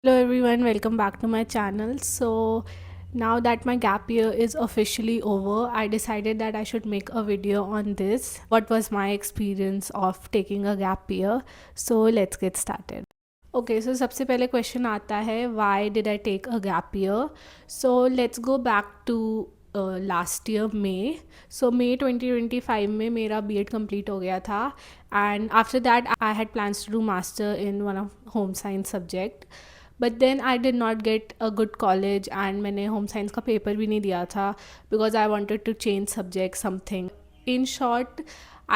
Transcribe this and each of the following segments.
Hello everyone, welcome back to my channel. So now that my gap year is officially over, I decided that I should make a video on this. What was my experience of taking a gap year? So let's get started. Okay, so सबसे पहले question आता है why did I take a gap year? So let's go back to last year May. So May 2025 में मेरा B Ed complete हो गया था and after that I had plans to do master in one of home science subject. But then I did not get a good college and मैंने home science का paper भी नहीं दिया था because I wanted to change subject something. In short,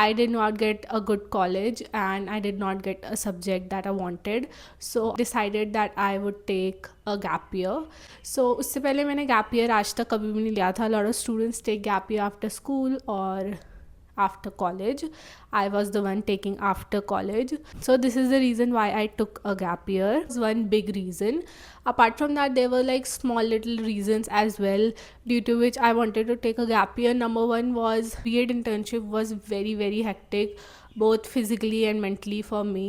I did not get a good college and I did not get a subject that I wanted. So decided that I would take a gap year. So उससे पहले मैंने gap year आज तक कभी भी नहीं लिया था. A lot of students take gap year after school or after college. I was the one taking after college. So this is the reason why I took a gap year. It's one big reason. Apart from that, there were like small little reasons as well due to which I wanted to take a gap year. Number one was BEd internship was very hectic, both physically and mentally for me.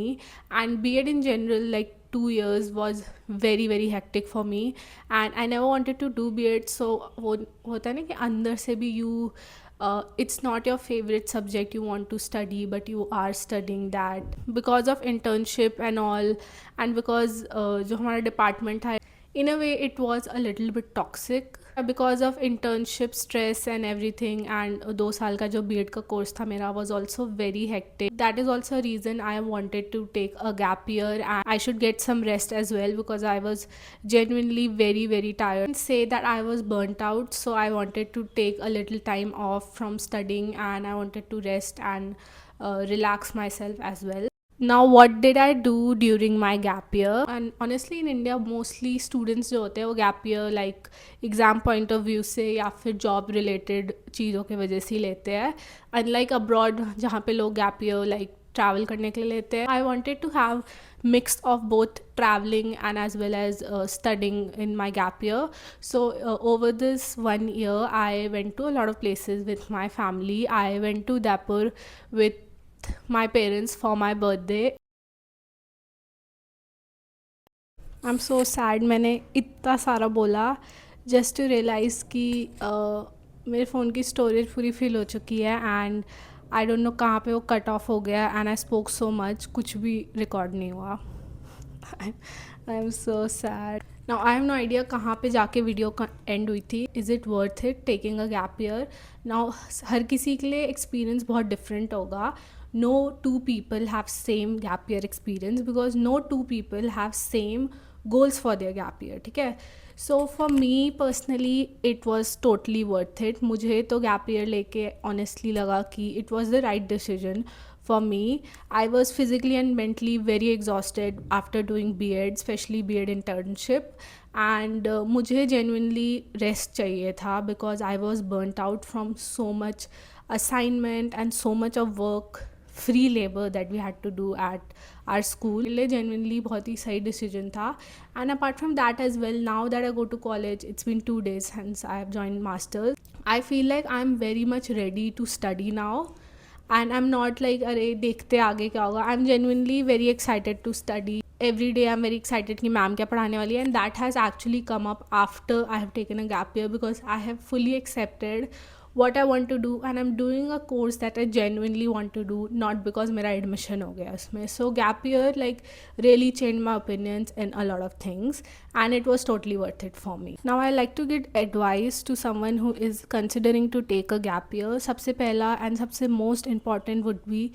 And BEd in general, like 2 years was very hectic for me and I never wanted to do BEd. So होता है ना कि अंदर से भी you it's not your favorite subject you want to study but you are studying that because of internship and all. And because जो हमारा department था, in a way it was a little bit toxic because of internship stress and everything. And 2 साल का जो BEd का course था मेरा was also very hectic. That is also a reason I wanted to take a gap year and I should get some rest as well because I was genuinely very tired. Say that I was burnt out, so I wanted to take a little time off from studying and I wanted to rest and relax myself as well. Now what did I do during my gap year? And honestly in India mostly students जो होते हैं वो gap year like exam point of view से या फिर job related चीज़ों के वजह से ही लेते हैं. Unlike abroad जहाँ पे लोग gap year like travel करने के लिए लेते हैं. I wanted to have mix of both traveling and as well as studying in my gap year. So over this 1 year I went to a lot of places with my family. I went to Daipur with my parents for my birthday. I'm so sad मैंने इतना सारा बोला just to realize कि मेरे phone की storage पूरी fill हो चुकी है एंड आई डोंट नो कहाँ पे वो कट ऑफ हो गया and I spoke so much कुछ भी रिकॉर्ड नहीं हुआ. I am so sad. Now I have no idea कहाँ पे जाके वीडियो एंड हुई थी. Is it worth it taking a gap year? Now हर किसी के लिए एक्सपीरियंस बहुत डिफरेंट होगा. No two people have same gap year experience because no two people have same goals for their gap year. ठीक है. So for me personally it was totally worth it. मुझे तो गैप ईयर लेके honestly लगा कि it was the right decision for me. I was physically and mentally very exhausted after doing BEd, especially BEd internship. And मुझे genuinely rest चाहिए था because I was burnt out from so much assignment and so much of work, free labor that we had to do at our school. लिए genuinely बहुत ही सही decision था. And apart from that as well, now that I go to college, it's been 2 days since I have joined masters. I feel like I'm very much ready to study now. And I'm not like अरे देखते आगे क्या होगा. I'm genuinely very excited to study. Every day I'm very excited कि ma'am क्या पढ़ाने वाली है. And that has actually come up after I have taken a gap year because I have fully accepted what I want to do and I'm doing a course that I genuinely want to do, not because मेरा admission हो गया उसमें. So gap year like really changed my opinions in a lot of things and it was totally worth it for me. Now I like to give advice to someone who is considering to take a gap year. सबसे पहला and सबसे most important would be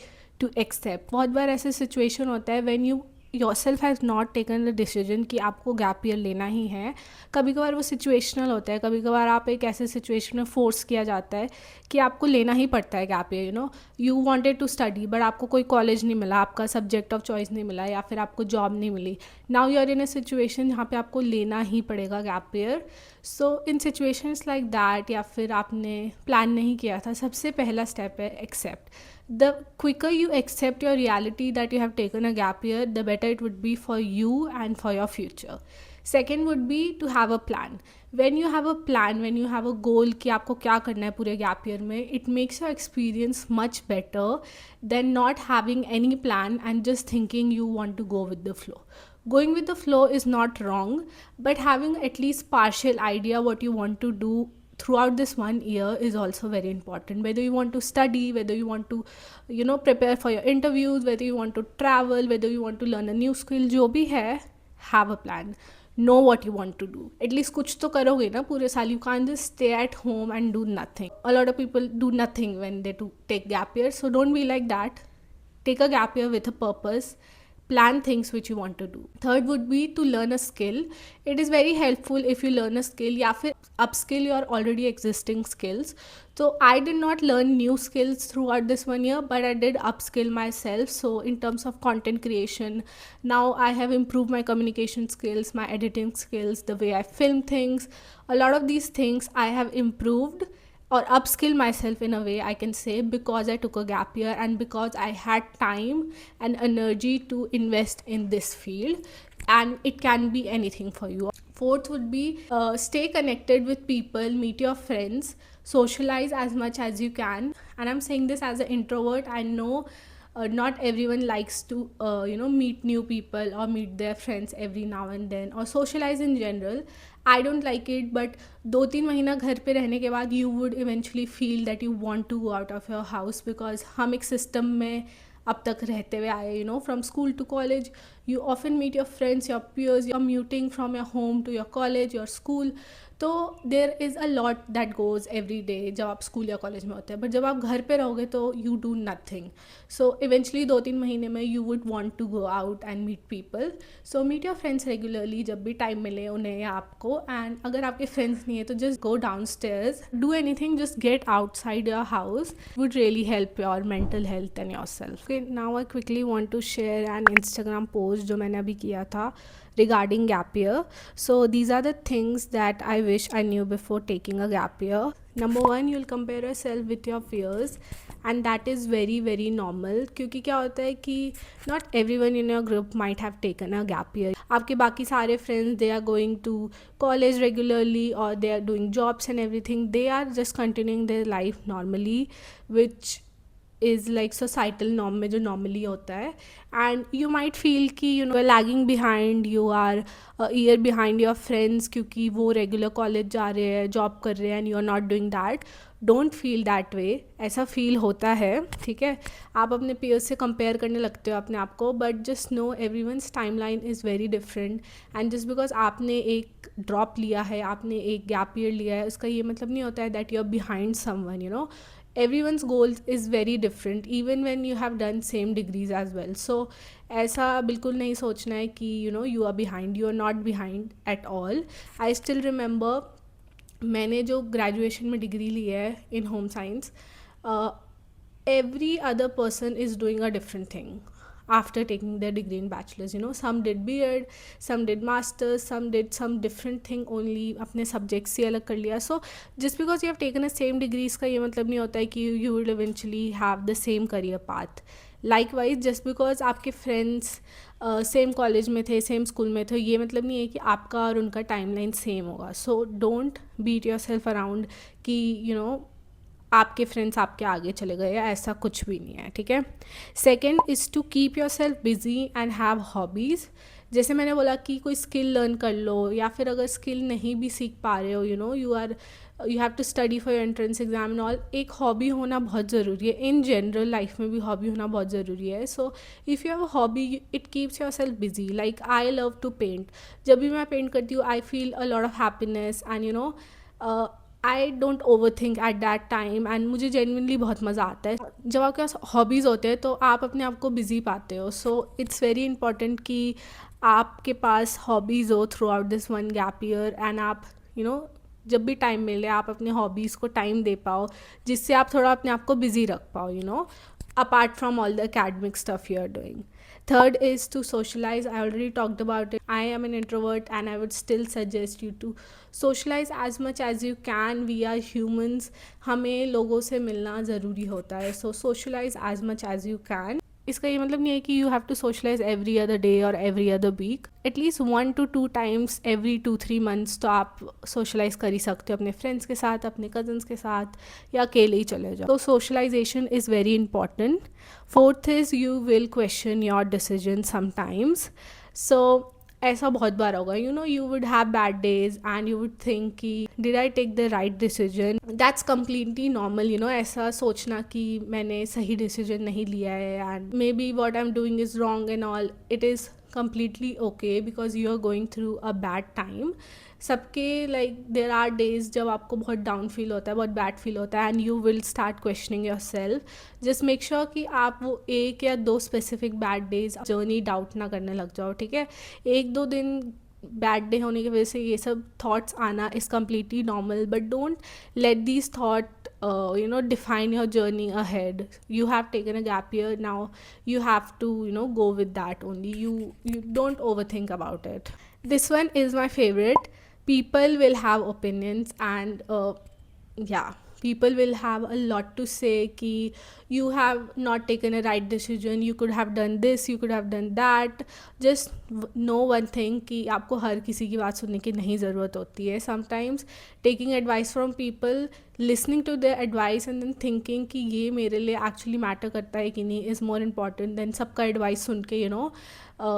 to accept. बहुत बार ऐसे situation होता है when you yourself has not taken the decision कि आपको gap year लेना ही है. कभी कभार वो सिचुएशनल होता है. कभी कभार आप एक ऐसे सिचुएशन में फोर्स किया जाता है कि आपको लेना ही पड़ता है gap year. You wanted to study but आपको कोई कॉलेज नहीं मिला, आपका सब्जेक्ट ऑफ चॉइस नहीं मिला या फिर आपको जॉब नहीं मिली. Now you are in a situation जहाँ पे आपको लेना ही पड़ेगा gap year. So in situations like that या फिर आपने प्लान नहीं किया था, सबसे पहला स्टेप है accept. The quicker you accept your reality that you have taken a gap year, the better it would be for you and for your future. Second would be to have a plan. When you have a plan, when you have a goal कि आपको क्या करना है पूरे gap year में, it makes your experience much better than not having any plan and just thinking you want to go with the flow. Going with the flow is not wrong, but having at least partial idea what you want to do throughout this 1 year is also very important. Whether you want to study, whether you want to prepare for your interviews, whether you want to travel, whether you want to learn a new skill, जो भी है, have a plan. Know what you want to do. At least कुछ तो करोगे ना पूरे साल. You can't just stay at home and do nothing. A lot of people do nothing when they take gap year, so don't be like that. Take a gap year with a purpose. Plan things which you want to do. Third would be to learn a skill. It is very helpful if you learn a skill या फिर upskill your already existing skills. So I did not learn new skills throughout this 1 year, but I did upskill myself. So in terms of content creation, now I have improved my communication skills, my editing skills, the way I film things. A lot of these things I have improved or upskill myself in a way, I can say, because I took a gap year and because I had time and energy to invest in this field. And it can be anything for you. Fourth would be stay connected with people, meet your friends, socialize as much as you can. And I'm saying this as an introvert. I know not everyone likes to meet new people or meet their friends every now and then or socialize in general. I don't like it, but 2-3 महीना घर पे रहने के बाद you would eventually feel that you want to go out of your house, because हम एक system में अब तक रहते हुए आए, from school to college you often meet your friends, your peers, you're commuting from your home to your college, your school. तो there is a lot that goes every day जब आप स्कूल या कॉलेज में होते हैं. But जब आप घर पे रहोगे तो you do nothing. So eventually 2-3 महीने में you would want to go out and meet people. So meet your friends regularly जब भी टाइम मिले उन्हें या आपको. एंड अगर आपके फ्रेंड्स नहीं है तो just go downstairs, do anything, just get outside your house. Would really help your mental health and yourself. Now I quickly want to share an Instagram post जो मैंने अभी किया था regarding gap year. So these are the things that I wish I knew before taking a gap year. Number one, you'll compare yourself with your peers, and that is very very normal. क्योंकि क्या होता है कि not everyone in your group might have taken a gap year. आपके बाकी सारे friends, they are going to college regularly or they are doing jobs and everything. They are just continuing their life normally, which is like societal norm में जो normally होता है. And you might feel कि you are lagging behind, you are a year behind your friends क्योंकि वो regular college जा रहे हैं, job कर रहे हैं, and you are not doing that. Don't feel that way. ऐसा feel होता है, ठीक है. आप अपने peers से compare करने लगते हो अपने आप को, but just know everyone's timeline is very different. And just because आपने एक drop लिया है, आपने एक gap year लिया है, उसका ये मतलब नहीं होता है that you are behind someone. Everyone's goals is very different, even when you have done same degrees as well. So ऐसा बिल्कुल नहीं सोचना है कि you are behind. You are not behind at all. I still remember मैंने जो graduation में degree ली है in home science, every other person is doing a different thing after taking their degree in bachelor's. Some did B.Ed, some did masters, some did some different thing only, अपने subjects से अलग कर लिया. So just because you have taken the same degree, इसका ये मतलब नहीं होता है कि you will eventually have the same career path. Likewise, just because आपके friends सेम कॉलेज में थे, सेम स्कूल में थे, ये मतलब नहीं है कि आपका और उनका टाइमलाइन सेम होगा. So don't beat yourself around कि आपके फ्रेंड्स आपके आगे चले गए, ऐसा कुछ भी नहीं है, ठीक है. Second is to keep yourself busy and have hobbies. जैसे मैंने बोला कि कोई स्किल लर्न कर लो, या फिर अगर स्किल नहीं भी सीख पा रहे हो, you have to study for your entrance exam and all. एक हॉबी होना बहुत ज़रूरी है. इन जनरल लाइफ में भी हॉबी होना बहुत ज़रूरी है. So if you have a hobby, it keeps yourself busy. Like I love to paint. जब भी मैं पेंट करती हूँ, I feel a lot of happiness and I don't overthink at that time, and मुझे genuinely बहुत मज़ा आता है. जब आपके पास हॉबीज़ होते हैं तो आप अपने आप को बिज़ी पाते हो. सो इट्स वेरी इंपॉर्टेंट कि आपके पास हॉबीज़ हो through out this 1 gap year, and आप जब भी टाइम मिले आप अपने हॉबीज़ को टाइम दे पाओ, जिससे आप थोड़ा अपने आप को बिज़ी रख पाओ, apart from all the academic stuff you are doing. Third is to socialize. I already talked about it. I am an introvert and I would still suggest you to socialize as much as you can. We are humans. हमें लोगों से मिलना ज़रूरी होता है. So socialize as much as you can. इसका ये मतलब नहीं है कि you have to socialize every other day और every other week. At least 1 to 2 times every 2-3 months तो आप सोशलाइज कर ही सकते हो अपने फ्रेंड्स के साथ, अपने कजन्स के साथ, या अकेले ही चले जाओ. तो socialization is very important. Fourth is you will question your decision sometimes. So ऐसा बहुत बार होगा, you know, you would have bad days and you would think कि did I take the right decision. That's completely normal, you know, ऐसा सोचना कि मैंने सही डिसीजन नहीं लिया है and maybe what I am doing is wrong and all. It is completely okay because you are going through a bad time. सबके like there are days जब आपको बहुत डाउन फील होता है, बहुत बैड फील होता है and you will start questioning your self. Just make sure कि आप वो एक या दो specific bad days journey doubt ना करने लग जाओ, ठीक है. एक दो दिन बैड डे होने की वजह से ये सब थॉट्स आना is completely normal, but don't let these thought you know, define your journey ahead. You have taken a gap year, now you have to, you know, go with that only. You don't overthink about it. This one is my favorite. People will have opinions and yeah, people will have a lot to say ki you have not taken a right decision, you could have done this, you could have done that. Just know one thing कि आपको हर किसी की बात सुनने की नहीं ज़रूरत होती है. Sometimes taking advice from people, listening to their advice and then thinking कि ये मेरे लिए actually matter करता है कि नहीं is more important than सबका advice सुन के, you know,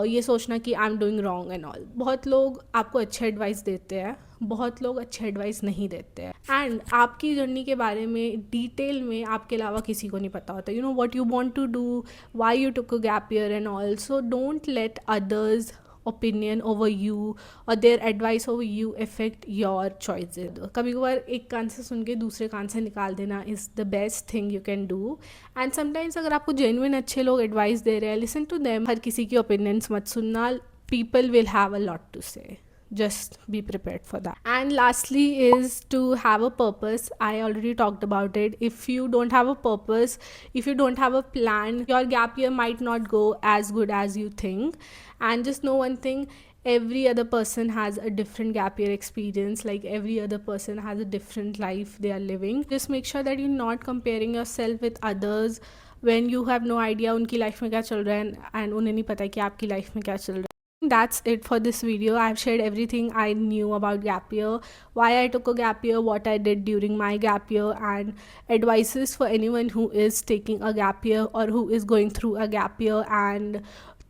ये सोचना कि आई am doing wrong and all. बहुत लोग आपको अच्छे एडवाइस देते हैं, बहुत लोग अच्छे एडवाइस नहीं देते हैं एंड आपकी जर्नी के बारे में डिटेल में आपके अलावा किसी को नहीं पता होता. You know what you want to do, why you took a gap year and all. So don't let others opinion over you or their advice over you affect your choices. कभी कभार एक कान से सुन के दूसरे कान से निकाल देना is the best thing you can do. and sometimes अगर आपको genuine अच्छे लोग advice दे रहे हैं, listen to them. हर किसी की opinions मत सुनना. People will have a lot to say. Just be prepared for that. And lastly is to have a purpose. I already talked about it. If you don't have a purpose, if you don't have a plan, your gap year might not go as good as you think. And just know one thing, every other person has a different gap year experience. Like every other person has a different life they are living. Just make sure that you're not comparing yourself with others when you have no idea उनकी life में क्या चल रहा है and उन्हें नहीं पता कि आपकी लाइफ में क्या चल रहा है. That's it for this video. I've shared everything I knew about gap year, why I took a gap year, what I did during my gap year, and advices for anyone who is taking a gap year or who is going through a gap year, and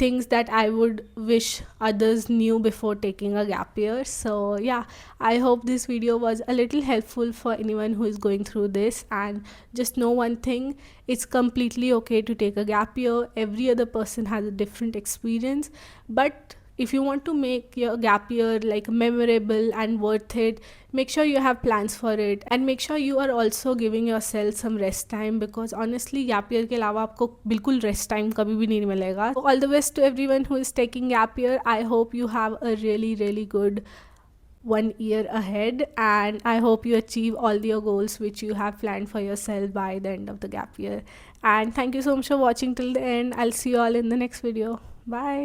things that I would wish others knew before taking a gap year. So yeah, I hope this video was a little helpful for anyone who is going through this. And just know one thing, it's completely okay to take a gap year. Every other person has a different experience, but if you want to make your gap year like memorable and worth it, make sure you have plans for it and make sure you are also giving yourself some rest time, because honestly gap year के अलावा आपको बिल्कुल rest time कभी भी नहीं मिलेगा. So all the best to everyone who is taking gap year. I hope you have a really good 1 year ahead, and I hope you achieve all your goals which you have planned for yourself by the end of the gap year. And thank you so much for watching till the end. I'll see you all in the next video. Bye.